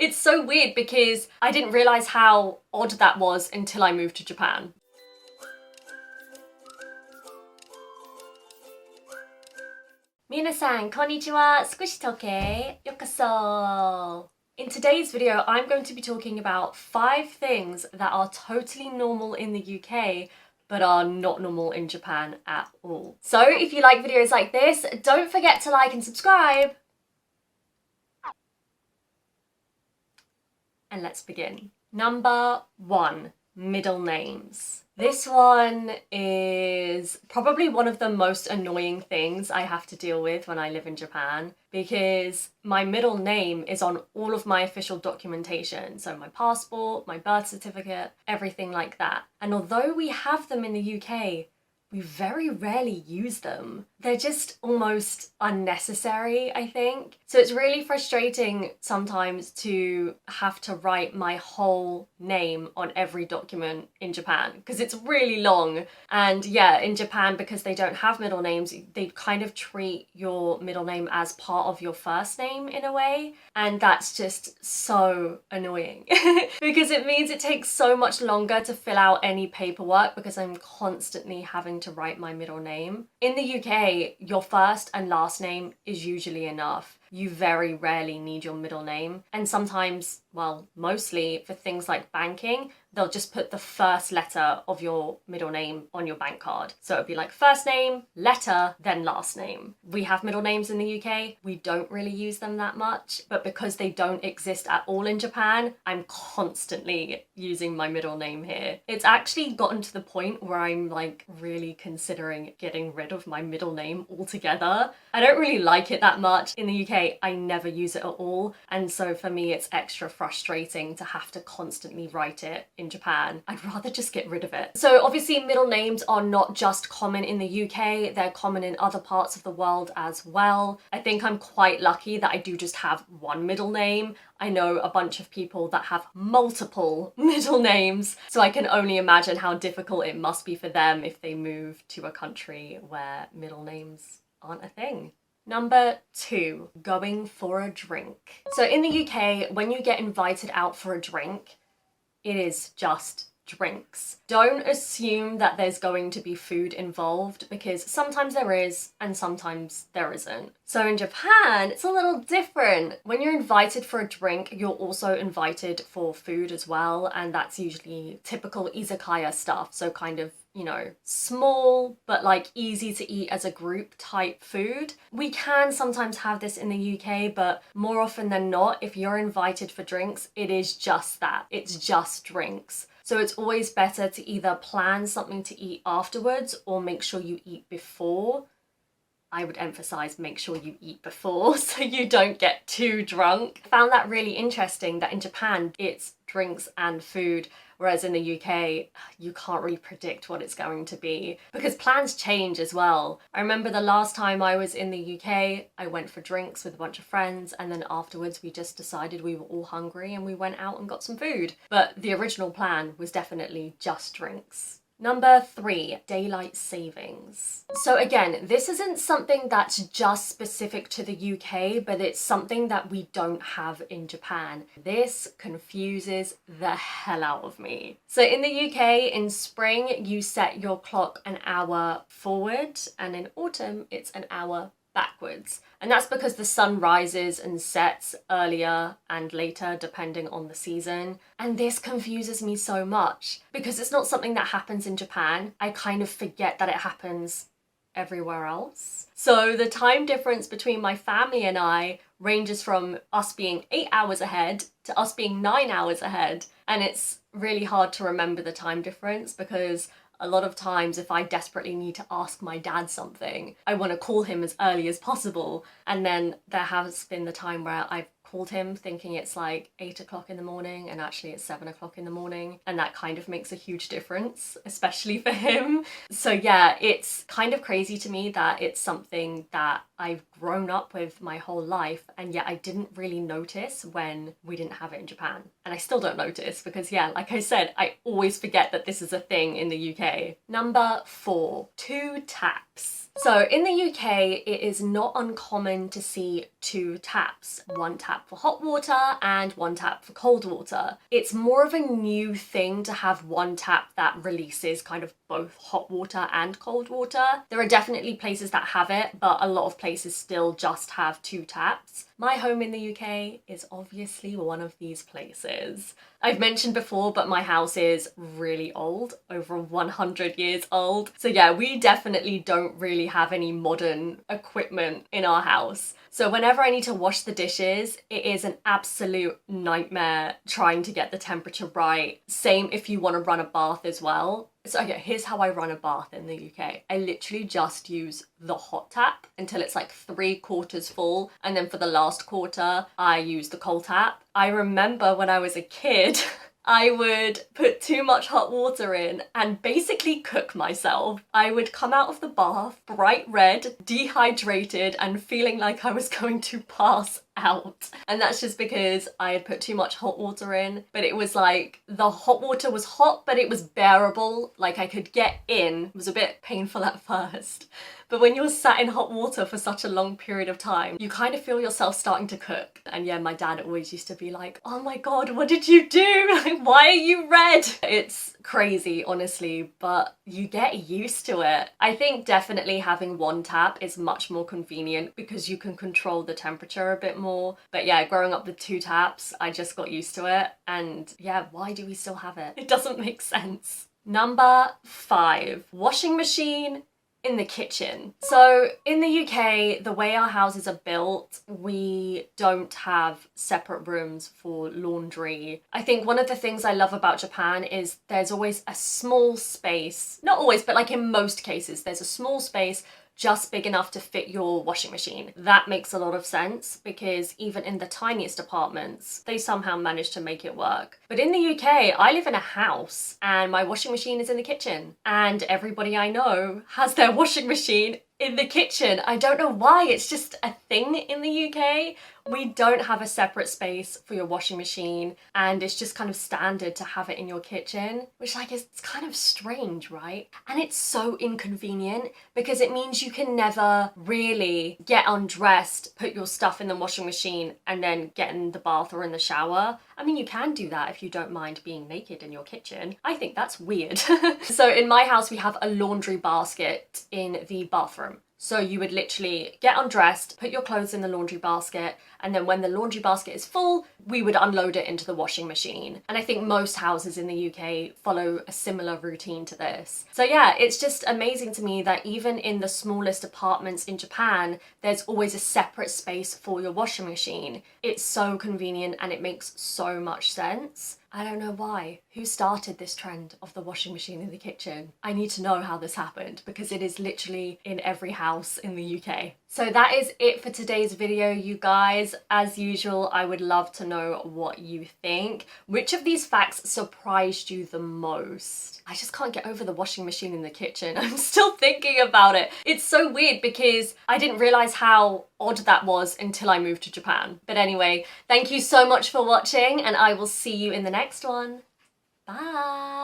It's so weird because I didn't realize how odd that was until I moved to Japan. Minasan, konnichiwa, squishy toke, yokoso. In today's video, I'm going to be talking about 5 things that are totally normal in the UK, but are not normal in Japan at all. So if you like videos like this, don't forget to like and subscribe. And let's begin. Number 1, middle names. This one is probably one of the most annoying things I have to deal with when I live in Japan, because my middle name is on all of my official documentation. So my passport, my birth certificate, everything like that. And although we have them in the UK, we very rarely use them. They're just almost unnecessary, I think. So it's really frustrating sometimes to have to write my whole name on every document in Japan, because it's really long. And yeah, in Japan, because they don't have middle names, they kind of treat your middle name as part of your first name in a way. And that's just so annoying because it means it takes so much longer to fill out any paperwork because I'm constantly having to write my middle name. In the UK, your first and last name is usually enough. You very rarely need your middle name. And sometimes, well, mostly for things like banking, they'll just put the first letter of your middle name on your bank card. So it'd be like first name, letter, then last name. We have middle names in the UK. We don't really use them that much, but because they don't exist at all in Japan, I'm constantly using my middle name here. It's actually gotten to the point where I'm like really considering getting rid of my middle name altogether. I don't really like it that much. In the UK, I never use it at all. And so for me, it's extra frustrating to have to constantly write it in Japan. I'd rather just get rid of it. So obviously middle names are not just common in the UK, they're common in other parts of the world as well. I think I'm quite lucky that I do just have one middle name. I know a bunch of people that have multiple middle names, so I can only imagine how difficult it must be for them if they move to a country where middle names aren't a thing. Number 2, going for a drink. So in the UK, when you get invited out for a drink, it is just drinks. Don't assume that there's going to be food involved, because sometimes there is and sometimes there isn't. So in Japan, it's a little different. When you're invited for a drink, you're also invited for food as well, and that's usually typical izakaya stuff. So kind of, you know, small but like easy to eat as a group type food. We can sometimes have this in the UK, but more often than not, if you're invited for drinks, it is just that. It's just drinks. So it's always better to either plan something to eat afterwards or make sure you eat before. I would emphasize make sure you eat before so you don't get too drunk. I found that really interesting that in Japan it's drinks and food, whereas in the UK you can't really predict what it's going to be because plans change as well. I remember the last time I was in the UK, I went for drinks with a bunch of friends, and then afterwards we just decided we were all hungry and we went out and got some food. But the original plan was definitely just drinks. Number 3, daylight savings. So again, this isn't something that's just specific to the UK, but it's something that we don't have in Japan. This confuses the hell out of me. So in the UK, in spring, you set your clock an hour forward, and in autumn, it's an hour backwards. And that's because the sun rises and sets earlier and later depending on the season. And this confuses me so much because it's not something that happens in Japan. I kind of forget that it happens everywhere else. So the time difference between my family and I ranges from us being 8 hours ahead to us being 9 hours ahead. And it's really hard to remember the time difference because a lot of times if I desperately need to ask my dad something, I want to call him as early as possible. And then there has been the time where I've called him thinking it's like 8 o'clock in the morning and actually it's 7 o'clock in the morning. And that kind of makes a huge difference, especially for him. So yeah, it's kind of crazy to me that it's something that I've grown up with my whole life, and yet I didn't really notice when we didn't have it in Japan. And I still don't notice because, yeah, like I said, I always forget that this is a thing in the UK. Number 4, 2 taps. So in the UK, it is not uncommon to see 2 taps, 1 tap for hot water and 1 tap for cold water. It's more of a new thing to have 1 tap that releases kind of both hot water and cold water. There are definitely places that have it, but a lot of places still just have 2 taps. My home in the UK is obviously one of these places. I've mentioned before, but my house is really old, over 100 years old. So yeah, we definitely don't really have any modern equipment in our house. So whenever I need to wash the dishes, it is an absolute nightmare trying to get the temperature right. Same if you want to run a bath as well. So okay, here's how I run a bath in the UK. I literally just use the hot tap until it's like 3/4 full, and then for the last quarter, I use the cold tap. I remember when I was a kid, I would put too much hot water in and basically cook myself. I would come out of the bath bright red, dehydrated, and feeling like I was going to pass out. And that's just because I had put too much hot water in, but it was like the hot water was hot, but it was bearable. Like I could get in. It was a bit painful at first. But when you're sat in hot water for such a long period of time, you kind of feel yourself starting to cook. And yeah, my dad always used to be like, oh my God, what did you do? Like, why are you red? It's crazy, honestly, but you get used to it. I think definitely having 1 tap is much more convenient because you can control the temperature a bit more. But yeah, growing up with 2 taps, I just got used to it. And yeah, why do we still have it? It doesn't make sense. Number 5, washing machine in the kitchen. So in the UK, the way our houses are built, we don't have separate rooms for laundry. I think one of the things I love about Japan is there's always a small space, not always, but like in most cases, there's a small space just big enough to fit your washing machine. That makes a lot of sense because even in the tiniest apartments, they somehow manage to make it work. But in the UK, I live in a house and my washing machine is in the kitchen, and everybody I know has their washing machine in the kitchen. I don't know why, it's just a thing in the UK. We don't have a separate space for your washing machine, and it's just kind of standard to have it in your kitchen, which like is kind of strange, right? And it's so inconvenient because it means you can never really get undressed, put your stuff in the washing machine, and then get in the bath or in the shower. I mean, you can do that if you don't mind being naked in your kitchen. I think that's weird. So in my house, we have a laundry basket in the bathroom. So you would literally get undressed, put your clothes in the laundry basket, and then when the laundry basket is full, we would unload it into the washing machine. And I think most houses in the UK follow a similar routine to this. So yeah, it's just amazing to me that even in the smallest apartments in Japan, there's always a separate space for your washing machine. It's so convenient and it makes so much sense. I don't know why. Who started this trend of the washing machine in the kitchen? I need to know how this happened because it is literally in every house in the UK. So that is it for today's video, you guys. As usual, I would love to know what you think. Which of these facts surprised you the most? I just can't get over the washing machine in the kitchen. I'm still thinking about it. It's so weird because I didn't realize how odd that was until I moved to Japan. But anyway, thank you so much for watching and I will see you in the next one. Bye!